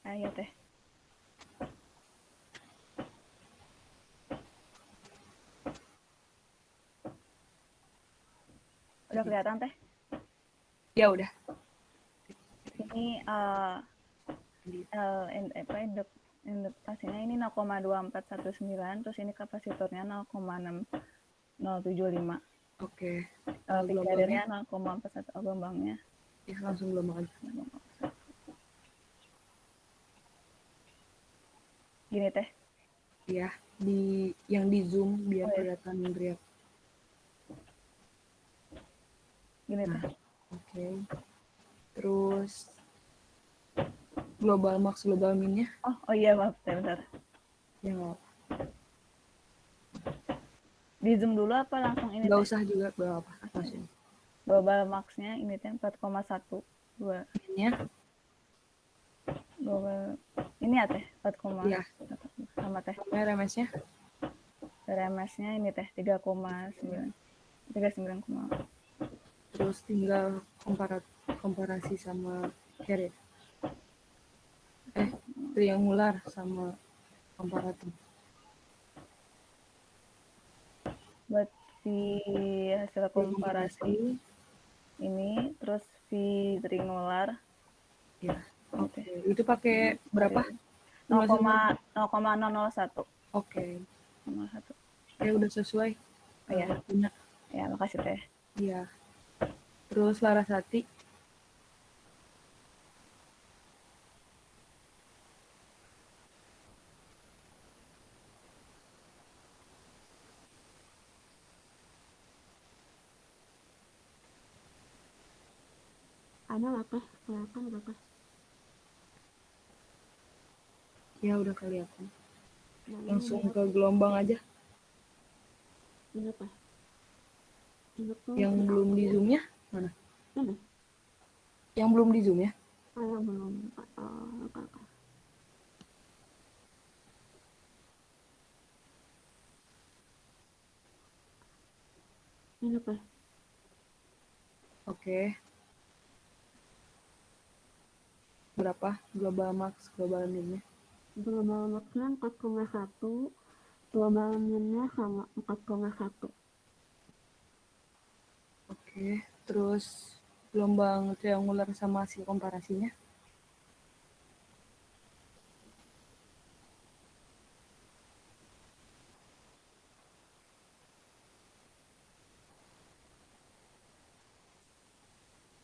Ayo Teh. Udah kelihatan Teh? Ya udah. Ini indukasinya ini 0,2419, terus ini kapasitornya 0,6075. Oke. Carrier-nya 0,41 gelombangnya. Ya, langsung gelombang aja. Gini Teh. Iya, yang di zoom biar kelihatan Riap. Gini Teh. Oke. Terus global max, global minnya? Oh iya, maaf Teh, bentar. Ya nggak apa. Di zoom dulu apa langsung ini? Nggak usah juga, nggak apa. Langsung. Global max-nya ini Teh 4,12. Minnya? Global ini ya Teh 4, iya. Sama Teh. RMS-nya? RMS-nya ini Teh 39,. Terus tinggal komparasi sama carrier. Triangular sama komparatif. Buat hasil komparasi ini, terus triangular. Ya. Oke. Itu pakai berapa? 0,001. Oke. 0,1. Ya udah sesuai. Iya. Ya, makasih Teh. Iya. Terus Larasati. Ada nggak Teh? Kelihatan nggak Teh? Ya udah kelihatan. Langsung ke gelombang aja. Ini Teh. Yang belum di zoom-nya mana? Ini. Yang belum di zoom ya? Yang belum. Ini Teh. Oke. Berapa global max, global minnya? Global max-nya 4,1, global min-nya sama 4,1. Oke, terus gelombang triangular sama hasil komparasinya?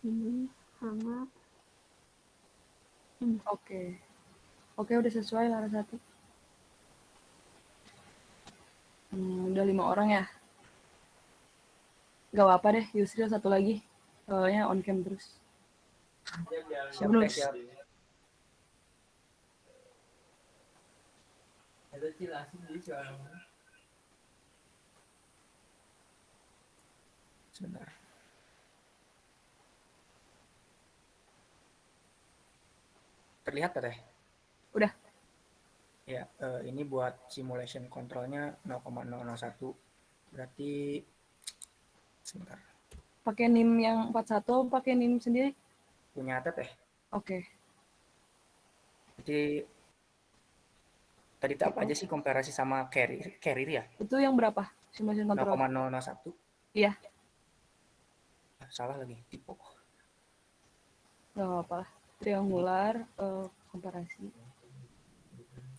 Ini sama Oke. Oke, udah sesuai Larasati. Udah 5 orang ya? Gak apa-apa deh, Yusril satu lagi. Soalnya on cam terus. Siap. Sebentar. Terlihat Teh? Udah. Ya, ini buat simulation controlnya 0,001. Berarti sebentar. Pakai NIM yang 41 atau pakai NIM sendiri? Punya Teh. Oke. Jadi tadi apa aja sih komparasi sama carrier ya? Itu yang berapa? Simulation control. 0,001. Iya. Salah lagi, tipe. Gak apa-apa. Triangular, komparasi.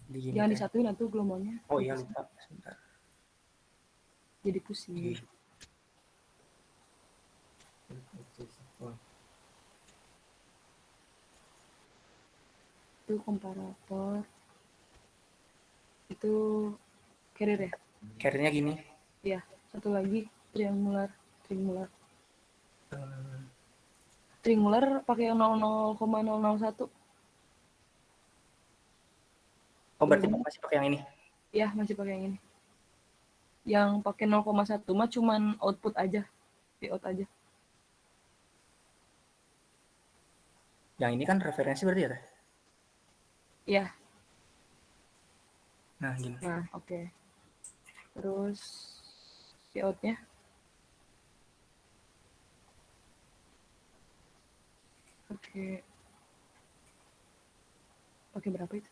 Jangan disatuin atau gelombangnya. Oh iya, lupa. Sebentar. Jadi pusing. Itu komparator. Itu carrier ya? Carrier-nya gini. Iya, satu lagi triangular. Triangular pakai 0,001. Oh, berarti masih pakai yang ini? Iya, masih pakai yang ini. Yang pakai 0,1 mah cuman output aja. Out aja. Yang ini kan referensi berarti ya, Teh? Iya. Nah, gini. Nah, oke. Terus P-out-nya? Oke. Pakai berapa itu?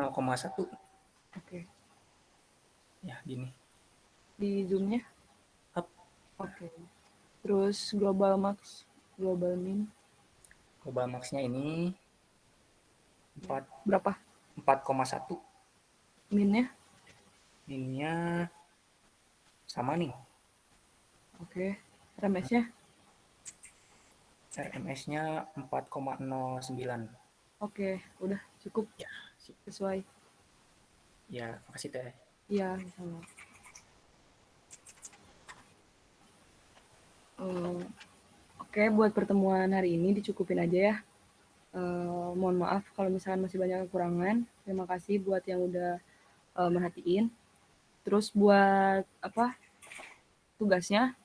0,1. Oke. Ya, gini. Di zoom-nya? Up. Oke. Terus global max, global min. Global max-nya ini 4 Berapa? 4,1. Minnya? Minnya sama nih. Oke. RMS-nya? RMS-nya 4,09. Oke, udah cukup. Ya, Sesuai. Ya, makasih Teh. Iya, sama. Oke, buat pertemuan hari ini dicukupin aja ya. Mohon maaf kalau misalkan masih banyak kekurangan. Terima kasih buat yang udah merhatiin. Terus buat apa tugasnya?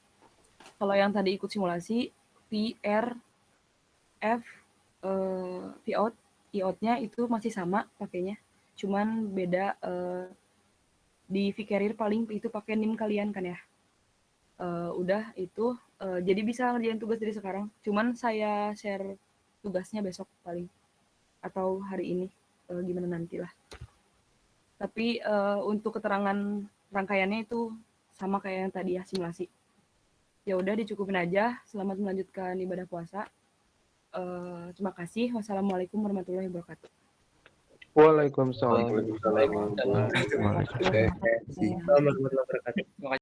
Kalau yang tadi ikut simulasi, PR, F, POut, IOT-nya itu masih sama pakainya. Cuman beda di Vcarrier paling itu pakai NIM kalian kan ya. Udah itu jadi bisa ngerjain tugas dari sekarang. Cuman saya share tugasnya besok paling atau hari ini gimana nantilah. Tapi untuk keterangan rangkaiannya itu sama kayak yang tadi ya simulasi. Ya udah dicukupin aja. Selamat melanjutkan ibadah puasa. Terima kasih. Wassalamualaikum warahmatullahi wabarakatuh. Waalaikumsalam. Waalaikumsalam warahmatullahi wabarakatuh.